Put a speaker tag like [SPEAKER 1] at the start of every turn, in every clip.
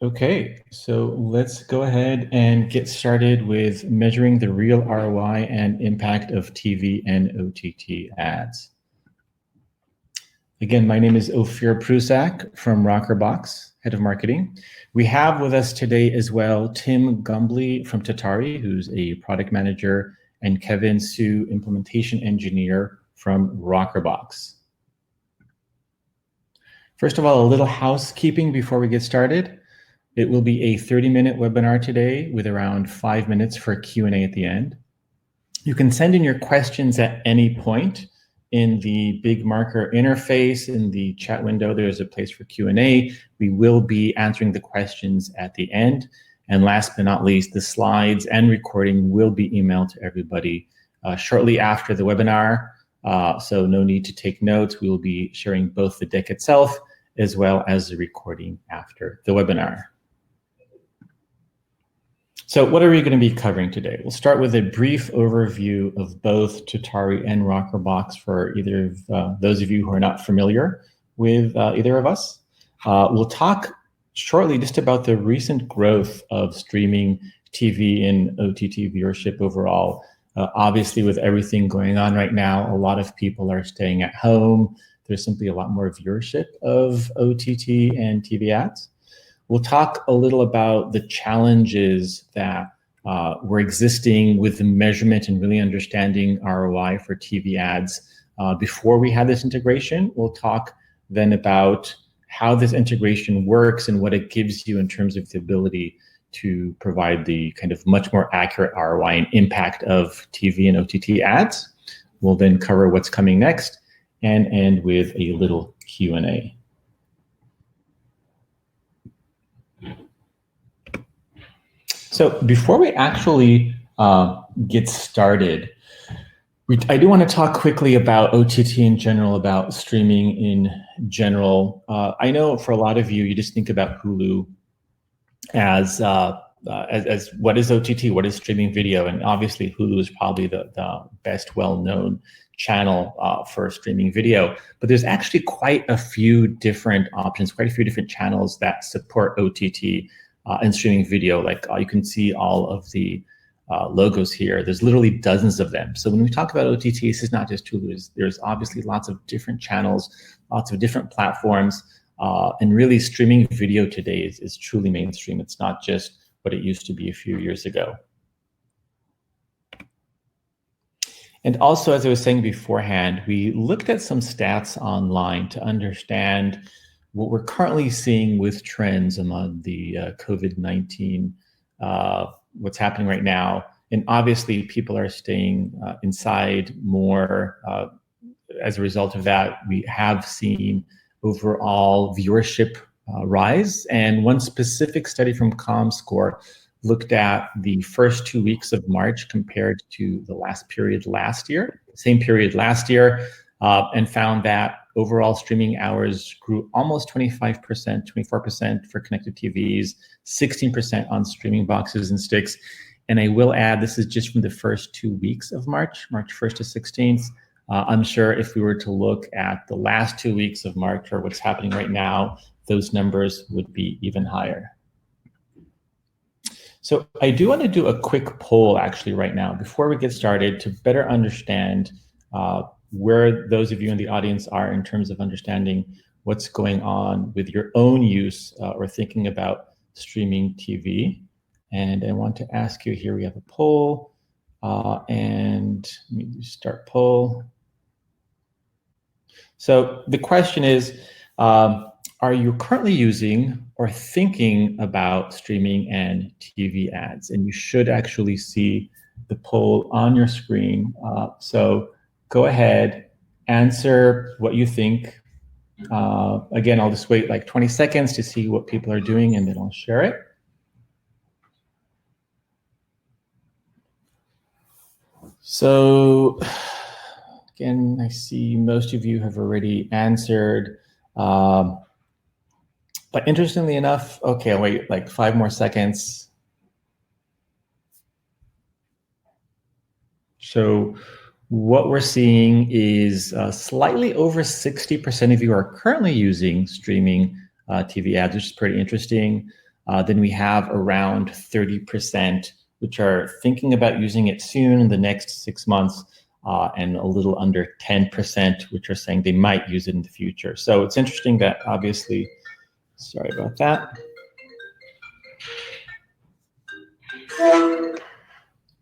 [SPEAKER 1] Okay, so let's go ahead and get started with measuring the real ROI and impact of TV and OTT ads. Again, my name is Ophir Prusak from Rockerbox, Head of Marketing. We have with us today as well Tim Gumbley from Tatari, who's a product manager, and Kevin Su, implementation engineer from Rockerbox. First of all, a little housekeeping before we get started. It will be a 30-minute webinar today with around 5 minutes for Q&A at the end. You can send in your questions at any point. In the big marker interface in the chat window, there's a place for Q&A. We will be answering the questions at the end. And last but not least, the slides and recording will be emailed to everybody shortly after the webinar. So no need to take notes. We will be sharing both the deck itself as well as the recording after the webinar. So what are we going to be covering today? We'll start with a brief overview of both Tatari and Rockerbox for either of those of you who are not familiar with either of us. We'll talk shortly just about the recent growth of streaming TV and OTT viewership overall. Obviously, with everything going on right now, a lot of people are staying at home. There's simply a lot more viewership of OTT and TV ads. We'll talk a little about the challenges that were existing with the measurement and really understanding ROI for TV ads before we had this integration. We'll talk then about how this integration works and what it gives you in terms of the ability to provide the kind of much more accurate ROI and impact of TV and OTT ads. We'll then cover what's coming next and end with a little Q&A. So before we actually get started, I do want to talk quickly about OTT in general, about streaming in general. I know for a lot of you, you just think about Hulu as what is OTT, what is streaming video, and obviously Hulu is probably the best well-known channel for streaming video. But there's actually quite a few different options, quite a few different channels that support OTT and streaming video. Like you can see all of the logos here. There's literally dozens of them. So when we talk about OTT, this is not just Hulu. There's obviously lots of different channels, lots of different platforms, and really streaming video today is truly mainstream. It's not just what it used to be a few years ago. And also, as I was saying beforehand, we looked at some stats online to understand what we're currently seeing with trends among the COVID-19, what's happening right now. And obviously, people are staying inside more. As a result of that, we have seen overall viewership rise. And one specific study from ComScore looked at the first 2 weeks of March compared to the last period last year, same period last year, and found that overall streaming hours grew almost 25%, 24% for connected TVs, 16% on streaming boxes and sticks. And I will add, this is just from the first 2 weeks of March 1st to 16th. I'm sure if we were to look at the last 2 weeks of March or what's happening right now, those numbers would be even higher. So I do want to do a quick poll actually right now before we get started to better understand where those of you in the audience are in terms of understanding what's going on with your own use or thinking about streaming TV. And I want to ask you here, we have a poll and let me start poll. So the question is, are you currently using or thinking about streaming and TV ads? And you should actually see the poll on your screen. So go ahead, answer what you think. Again, I'll just wait like 20 seconds to see what people are doing and then I'll share it. So again, I see most of you have already answered. But interestingly enough, okay, I'll wait like 5 more seconds. So what we're seeing is slightly over 60% of you are currently using streaming TV ads, which is pretty interesting. Then we have around 30%, which are thinking about using it soon in the next 6 months, and a little under 10%, which are saying they might use it in the future. So it's interesting that obviously, sorry about that.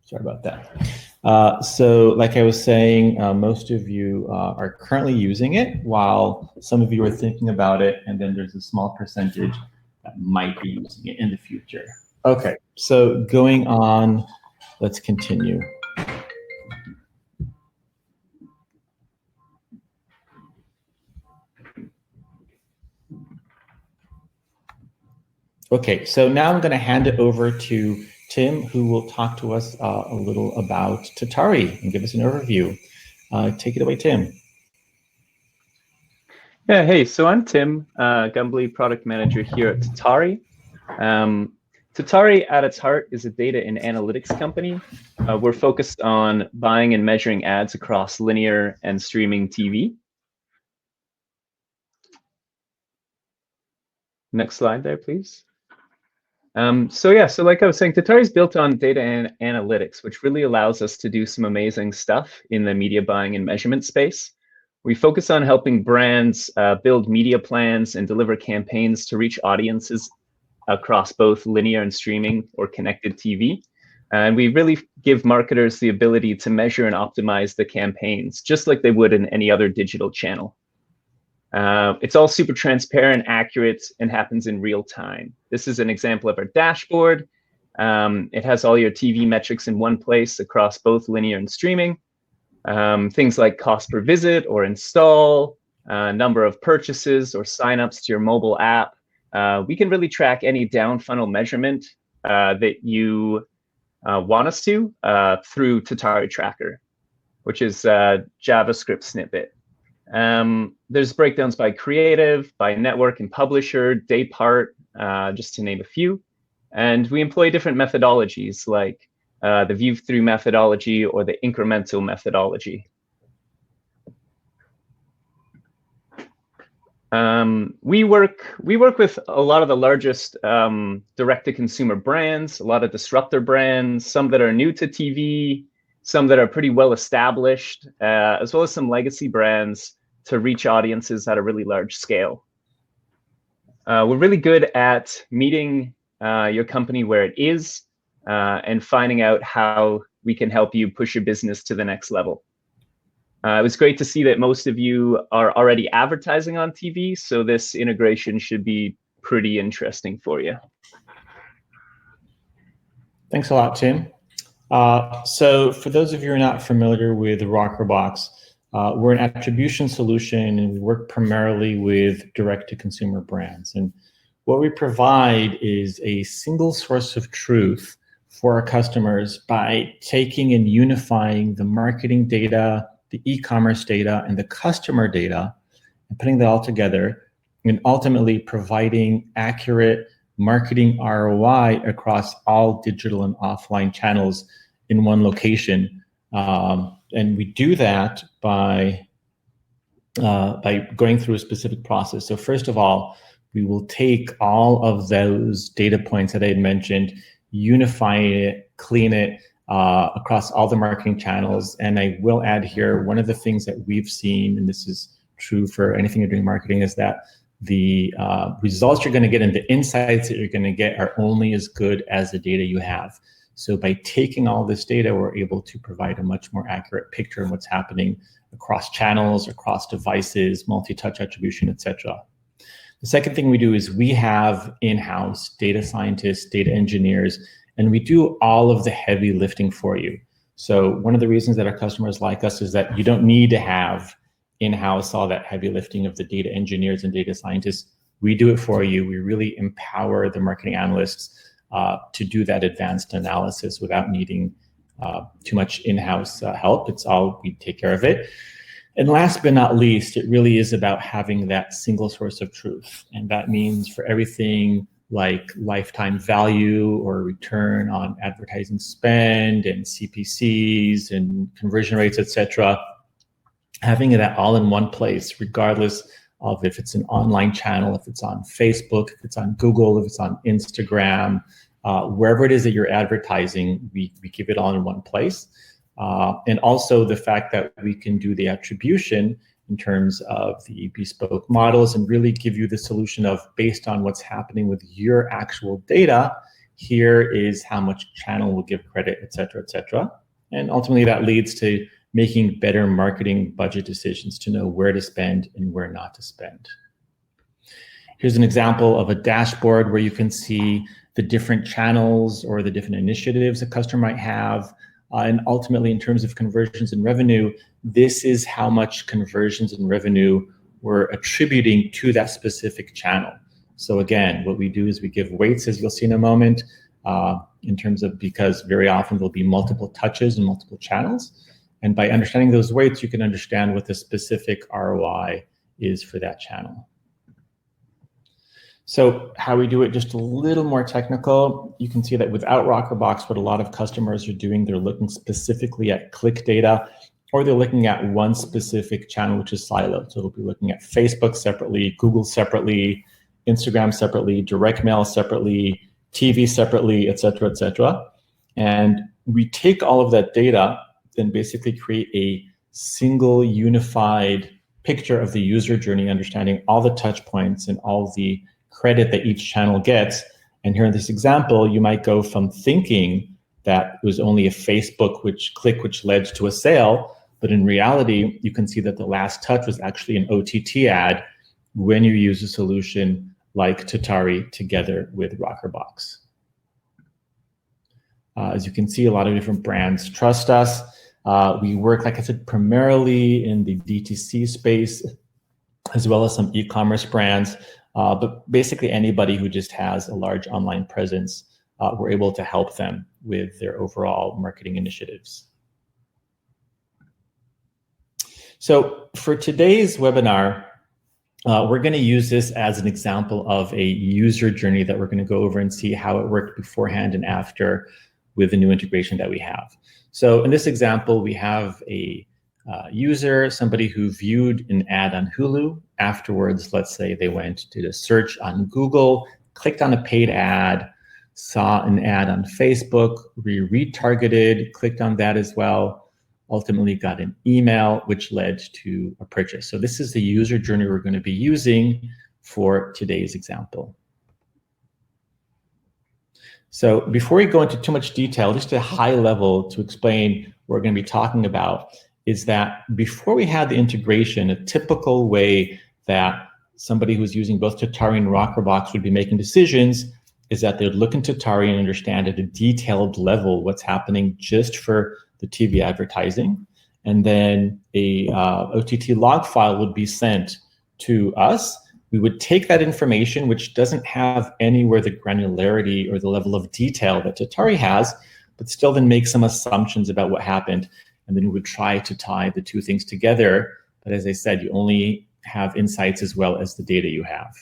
[SPEAKER 1] Sorry about that. So like I was saying, most of you are currently using it, while some of you are thinking about it, and then there's a small percentage that might be using it in the future. Okay, so going on, let's continue. Okay, so now I'm going to hand it over to Tim, who will talk to us a little about Tatari and give us an overview. Take it away, Tim.
[SPEAKER 2] Yeah, hey, so I'm Tim, Gumbly product manager here at Tatari. Tatari at its heart is a data and analytics company. We're focused on buying and measuring ads across linear and streaming TV. Next slide there, please. So like I was saying, Tatari is built on data and analytics, which really allows us to do some amazing stuff in the media buying and measurement space. We focus on helping brands build media plans and deliver campaigns to reach audiences across both linear and streaming or connected TV. And we really give marketers the ability to measure and optimize the campaigns, just like they would in any other digital channel. It's all super transparent, accurate, and happens in real time. This is an example of our dashboard. It has all your TV metrics in one place across both linear and streaming. Things like cost per visit or install, number of purchases or signups to your mobile app. We can really track any down funnel measurement that you want us to through Tatari Tracker, which is a JavaScript snippet. There's breakdowns by creative, by network and publisher, day part, just to name a few. And we employ different methodologies like the view-through methodology or the incremental methodology. We work with a lot of the largest direct-to-consumer brands, a lot of disruptor brands, some that are new to TV, some that are pretty well established, as well as some legacy brands to reach audiences at a really large scale. We're really good at meeting your company where it is and finding out how we can help you push your business to the next level. It was great to see that most of you are already advertising on TV, so this integration should be pretty interesting for you.
[SPEAKER 1] Thanks a lot, Tim. So for those of you who are not familiar with Rockerbox, we're an attribution solution, and we work primarily with direct-to-consumer brands. And what we provide is a single source of truth for our customers by taking and unifying the marketing data, the e-commerce data, and the customer data, and putting that all together, and ultimately providing accurate marketing ROI across all digital and offline channels in one location. And we do that by going through a specific process. So first of all, we will take all of those data points that I had mentioned, unify it, clean it across all the marketing channels. And I will add here, one of the things that we've seen, and this is true for anything you're doing marketing, is that the results you're going to get and the insights that you're going to get are only as good as the data you have. So by taking all this data, we're able to provide a much more accurate picture of what's happening across channels, across devices, multi-touch attribution, etc. The second thing we do is we have in-house data scientists, data engineers, and we do all of the heavy lifting for you. So one of the reasons that our customers like us is that you don't need to have in-house all that heavy lifting of the data engineers and data scientists. We do it for you. We really empower the marketing analysts to do that advanced analysis without needing too much in-house help. It's all, we take care of it. And last but not least, it really is about having that single source of truth. And that means for everything like lifetime value or return on advertising spend and CPCs and conversion rates, etc., having that all in one place, regardless of if it's an online channel, if it's on Facebook, if it's on Google, if it's on Instagram, wherever it is that you're advertising, we keep it all in one place. And also the fact that we can do the attribution in terms of the bespoke models and really give you the solution of, based on what's happening with your actual data, here is how much channel will give credit, et cetera, et cetera. And ultimately that leads to making better marketing budget decisions to know where to spend and where not to spend. Here's an example of a dashboard where you can see the different channels or the different initiatives a customer might have. And ultimately, in terms of conversions and revenue, this is how much conversions and revenue we're attributing to that specific channel. So again, what we do is we give weights, as you'll see in a moment, in terms of, because very often there'll be multiple touches and multiple channels. And by understanding those weights, you can understand what the specific ROI is for that channel. So how we do it, just a little more technical. You can see that without Rockerbox, what a lot of customers are doing, they're looking specifically at click data, or they're looking at one specific channel, which is siloed. So they'll be looking at Facebook separately, Google separately, Instagram separately, direct mail separately, TV separately, et cetera, et cetera. And we take all of that data, then basically create a single unified picture of the user journey, understanding all the touch points and all the credit that each channel gets. And here in this example, you might go from thinking that it was only a Facebook click which led to a sale, but in reality, you can see that the last touch was actually an OTT ad when you use a solution like Tatari together with Rockerbox. As you can see, a lot of different brands trust us. We work, like I said, primarily in the DTC space, as well as some e-commerce brands. But basically anybody who just has a large online presence, we're able to help them with their overall marketing initiatives. So for today's webinar, we're going to use this as an example of a user journey that we're going to go over and see how it worked beforehand and after with the new integration that we have. So in this example, we have a user, somebody who viewed an ad on Hulu. Afterwards, let's say they went, did a search on Google, clicked on a paid ad, saw an ad on Facebook, retargeted, clicked on that as well, ultimately got an email, which led to a purchase. So this is the user journey we're going to be using for today's example. So before we go into too much detail, just a high level to explain what we're going to be talking about is that before we had the integration, a typical way that somebody who's using both Tatari and Rockerbox would be making decisions is that they would look in Tatari and understand at a detailed level what's happening just for the TV advertising. And then a OTT log file would be sent to us. We would take that information, which doesn't have anywhere the granularity or the level of detail that Tatari has, but still then make some assumptions about what happened. And then we would try to tie the two things together. But as I said, you only have insights as well as the data you have.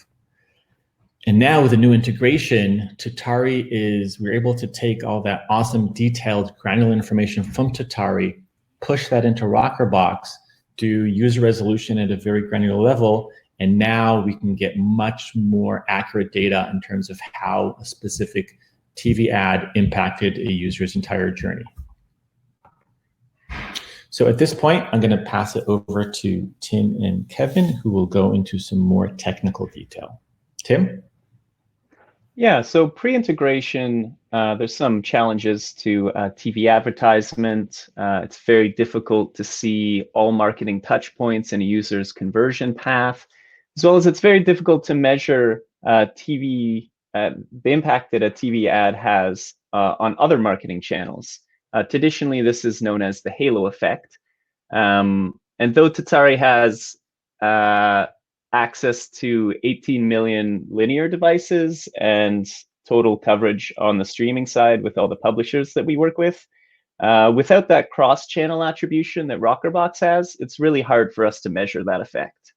[SPEAKER 1] And now with the new integration, Tatari we're able to take all that awesome detailed granular information from Tatari, push that into Rockerbox, do user resolution at a very granular level, and now we can get much more accurate data in terms of how a specific TV ad impacted a user's entire journey. So at this point, I'm going to pass it over to Tim and Kevin, who will go into some more technical detail. Tim?
[SPEAKER 2] Yeah, so pre-integration, there's some challenges to TV advertisement. It's very difficult to see all marketing touch points in a user's conversion path, as well as it's very difficult to measure the impact that a TV ad has on other marketing channels. Traditionally, this is known as the halo effect. And though Tatari has access to 18 million linear devices and total coverage on the streaming side with all the publishers that we work with, without that cross-channel attribution that Rockerbox has, it's really hard for us to measure that effect.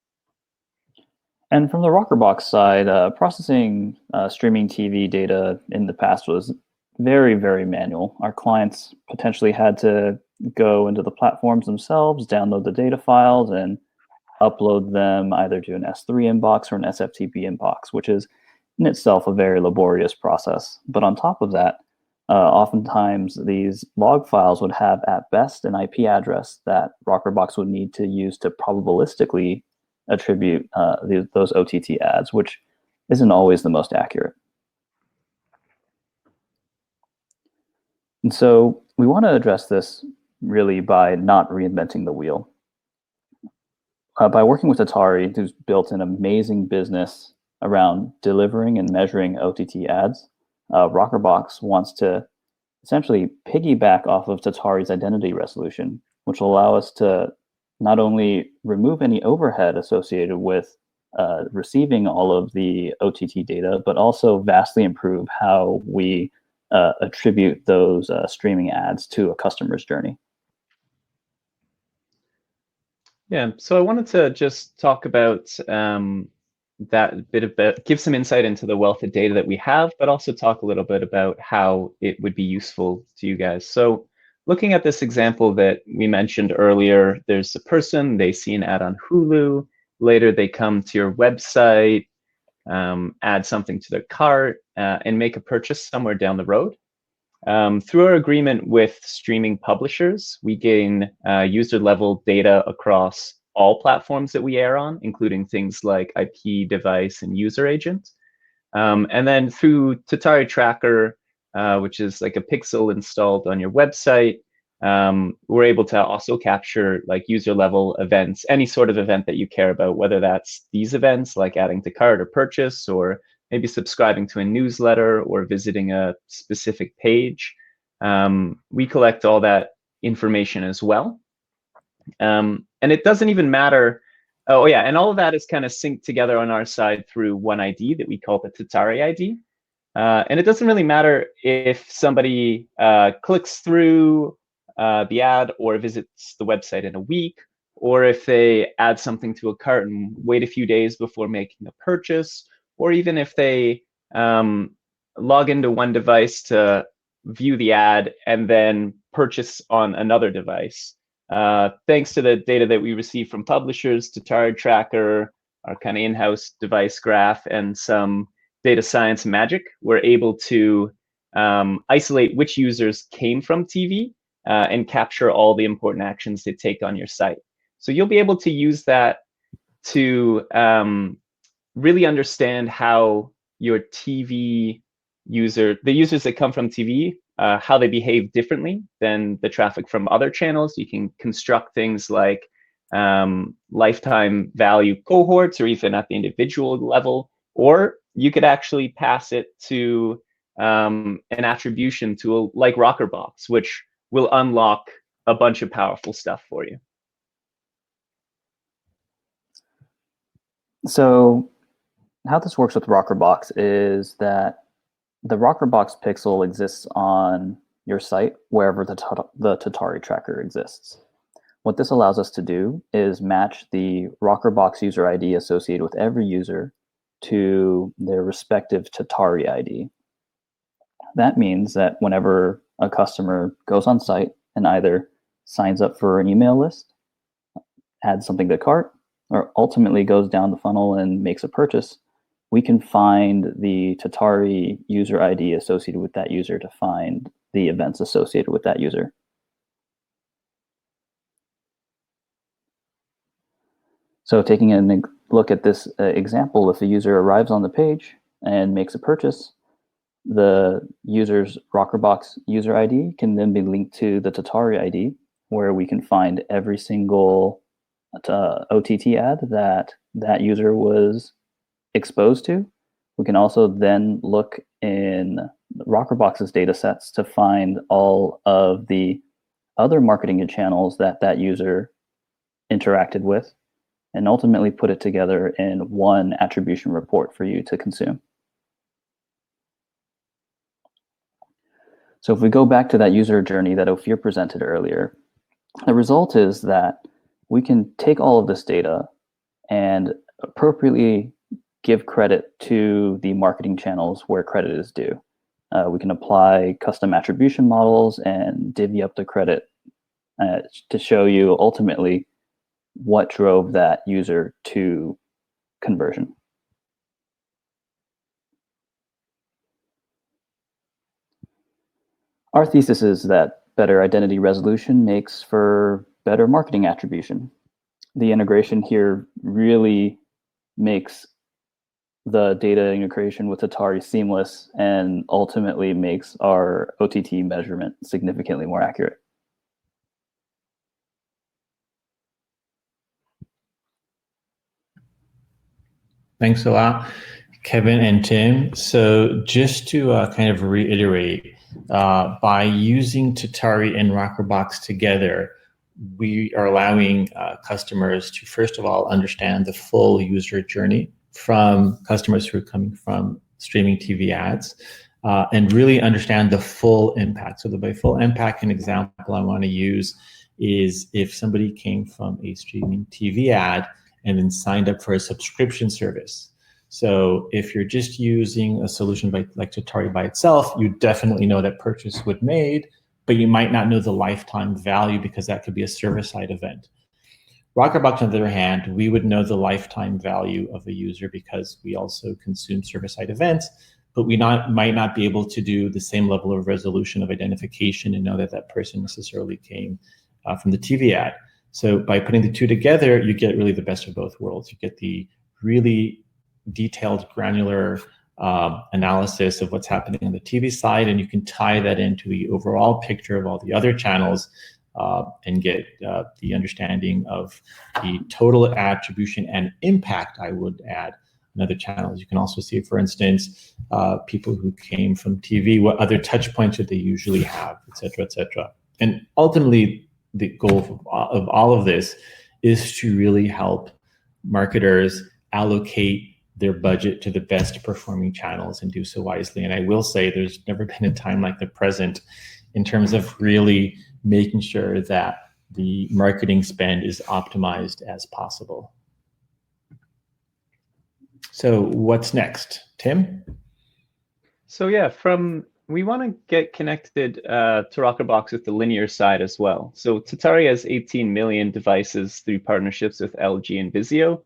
[SPEAKER 3] And from the Rockerbox side, processing streaming TV data in the past was very, very manual. Our clients potentially had to go into the platforms themselves, download the data files, and upload them either to an S3 inbox or an SFTP inbox, which is in itself a very laborious process. But on top of that, oftentimes these log files would have at best an IP address that Rockerbox would need to use to probabilistically attribute those OTT ads, which isn't always the most accurate. And so we want to address this really by not reinventing the wheel. By working with Tatari, who's built an amazing business around delivering and measuring OTT ads, Rockerbox wants to essentially piggyback off of Tatari's identity resolution, which will allow us to not only remove any overhead associated with receiving all of the OTT data, but also vastly improve how we attribute those streaming ads to a customer's journey.
[SPEAKER 2] Yeah, so I wanted to just talk about that bit about, give some insight into the wealth of data that we have, but also talk a little bit about how it would be useful to you guys. So looking at this example that we mentioned earlier, there's a person, they see an ad on Hulu, later they come to your website, add something to their cart, and make a purchase somewhere down the road. Through our agreement with streaming publishers, we gain user-level data across all platforms that we air on, including things like IP, device, and user agent. And then through Tatari Tracker, which is like a pixel installed on your website, we're able to also capture like user-level events, any sort of event that you care about, whether that's these events like adding to cart or purchase, or maybe subscribing to a newsletter or visiting a specific page. We collect all that information as well. And it doesn't even matter. Oh yeah, and all of that is kind of synced together on our side through one ID that we call the Tatari ID. And it doesn't really matter if somebody clicks through the ad or visits the website in a week, or if they add something to a cart and wait a few days before making a purchase, or even if they log into one device to view the ad and then purchase on another device. Thanks to the data that we receive from publishers, Tatari Tracker, our kind of in-house device graph, and some data science magic, we're able to isolate which users came from TV and capture all the important actions they take on your site. So you'll be able to use that to really understand how your TV user, the users that come from TV, how they behave differently than the traffic from other channels. You can construct things like lifetime value cohorts, or even at the individual level, or you could actually pass it to an attribution tool like Rockerbox, which will unlock a bunch of powerful stuff for you.
[SPEAKER 3] So how this works with Rockerbox is that the Rockerbox pixel exists on your site wherever the Tatari tracker exists. What this allows us to do is match the Rockerbox user ID associated with every user to their respective Tatari ID. That means that whenever a customer goes on site and either signs up for an email list, adds something to cart, or ultimately goes down the funnel and makes a purchase, we can find the Tatari user ID associated with that user to find the events associated with that user. So taking a look at this example, if a user arrives on the page and makes a purchase, the user's Rockerbox user ID can then be linked to the Tatari ID, where we can find every single OTT ad that that user was exposed to. We can also then look in Rockerbox's data sets to find all of the other marketing channels that that user interacted with, and ultimately put it together in one attribution report for you to consume. So if we go back to that user journey that Ophir presented earlier, the result is that we can take all of this data and appropriately give credit to the marketing channels where credit is due. We can apply custom attribution models and divvy up the credit to show you ultimately what drove that user to conversion. Our thesis is that better identity resolution makes for better marketing attribution. The integration here really makes the data integration with Tatari seamless and ultimately makes our OTT measurement significantly more accurate.
[SPEAKER 1] Thanks a lot, Kevin and Tim. So just to kind of reiterate, by using Tatari and Rockerbox together, we are allowing customers to, first of all, understand the full user journey from customers who are coming from streaming TV ads, and really understand the full impact. So by full impact, an example I want to use is if somebody came from a streaming TV ad and then signed up for a subscription service. So if you're just using a solution like Tatari by itself, you definitely know that purchase was made, but you might not know the lifetime value because that could be a server-side event. Rockerbox, on the other hand, we would know the lifetime value of a user because we also consume server-side events, but we might not be able to do the same level of resolution of identification and know that that person necessarily came from the TV ad. So by putting the two together, you get really the best of both worlds. You get the really detailed, granular analysis of what's happening on the TV side, and you can tie that into the overall picture of all the other channels and get the understanding of the total attribution and impact, I would add, in other channels. You can also see, for instance, people who came from TV, what other touch points that they usually have, et cetera, et cetera. And ultimately, the goal of all of this is to really help marketers allocate their budget to the best performing channels and do so wisely. And I will say there's never been a time like the present in terms of really making sure that the marketing spend is optimized as possible. So what's next, Tim?
[SPEAKER 2] So yeah, we want to get connected to Rockerbox with the linear side as well. So Tatari has 18 million devices through partnerships with LG and Vizio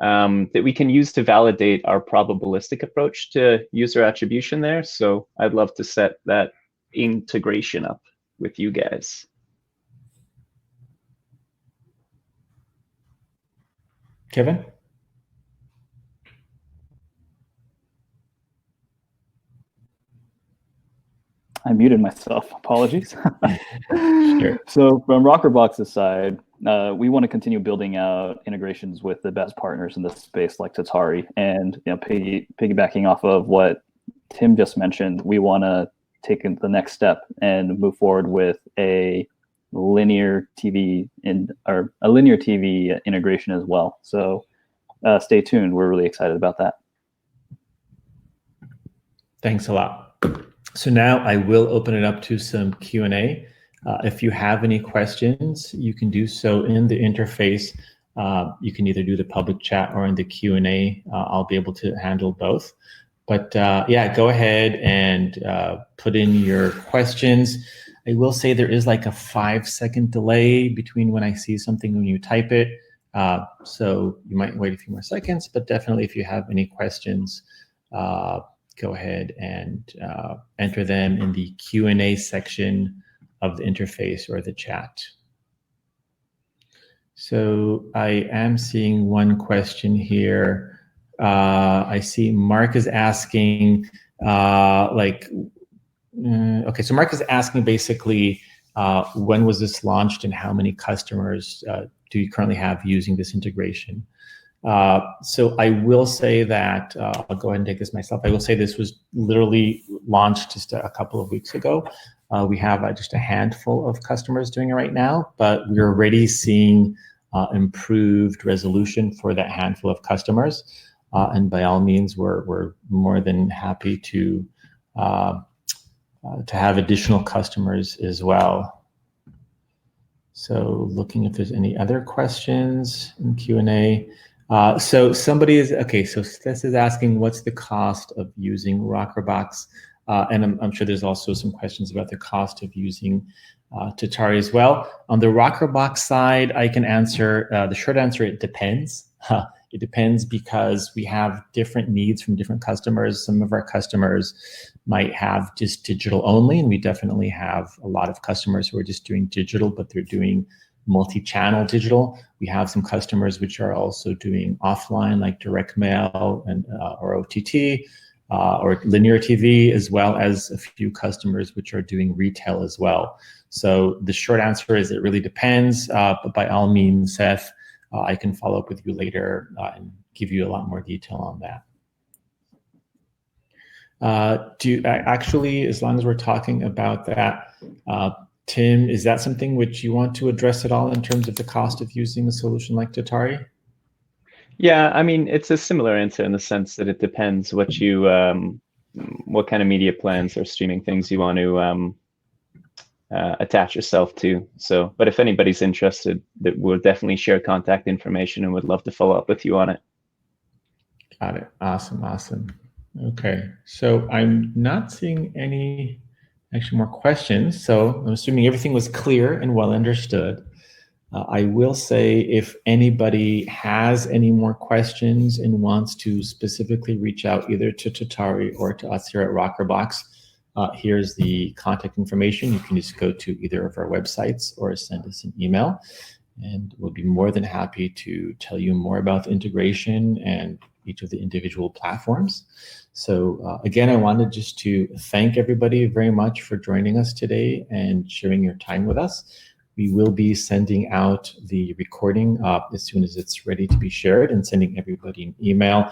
[SPEAKER 2] that we can use to validate our probabilistic approach to user attribution there. So I'd love to set that integration up with you guys.
[SPEAKER 1] Kevin?
[SPEAKER 3] I muted myself. Apologies.
[SPEAKER 1] Sure.
[SPEAKER 3] So from Rockerbox's side, we want to continue building out integrations with the best partners in this space, like Tatari. And piggybacking off of what Tim just mentioned, we want to take the next step and move forward with a linear TV integration as well. So stay tuned. We're really excited about that.
[SPEAKER 1] Thanks a lot. So now I will open it up to some Q&A. If you have any questions, you can do so in the interface. You can either do the public chat or in the Q&A. I'll be able to handle both. But yeah, go ahead and put in your questions. I will say there is like a 5-second delay between when I see something and when you type it. So you might wait a few more seconds, but definitely if you have any questions, go ahead and enter them in the Q&A section of the interface or the chat. So I am seeing one question here. I see Mark is asking, okay, so Mark is asking basically, when was this launched and how many customers do you currently have using this integration? So I will say that, I'll go ahead and take this myself. I will say this was literally launched just a couple of weeks ago. We have just a handful of customers doing it right now, but we're already seeing improved resolution for that handful of customers. And by all means, we're more than happy to have additional customers as well. So looking if there's any other questions in Q&A. So somebody is, okay, so this is asking what's the cost of using Rockerbox? And I'm sure there's also some questions about the cost of using Tatari as well. On the Rockerbox side, I can answer the short answer, it depends. It depends because we have different needs from different customers. Some of our customers might have just digital only, and we definitely have a lot of customers who are just doing digital, but they're doing multi-channel digital. We have some customers which are also doing offline, like direct mail and or OTT or linear TV, as well as a few customers which are doing retail as well. So the short answer is it really depends, but by all means, Seth, I can follow up with you later and give you a lot more detail on that. Actually, as long as we're talking about that, Tim, is that something which you want to address at all in terms of the cost of using a solution like Tatari?
[SPEAKER 2] Yeah, I mean, it's a similar answer in the sense that it depends what you, what kind of media plans or streaming things you want to attach yourself to. So, but if anybody's interested, that we'll definitely share contact information and would love to follow up with you on it.
[SPEAKER 1] Got it. Awesome. Awesome. Okay. So I'm not seeing any actually more questions. So I'm assuming everything was clear and well understood. I will say if anybody has any more questions and wants to specifically reach out either to Tatari or to us here at Rockerbox, here's the contact information. You can just go to either of our websites or send us an email, and we'll be more than happy to tell you more about the integration and each of the individual platforms. So again, I wanted just to thank everybody very much for joining us today and sharing your time with us. We will be sending out the recording as soon as it's ready to be shared and sending everybody an email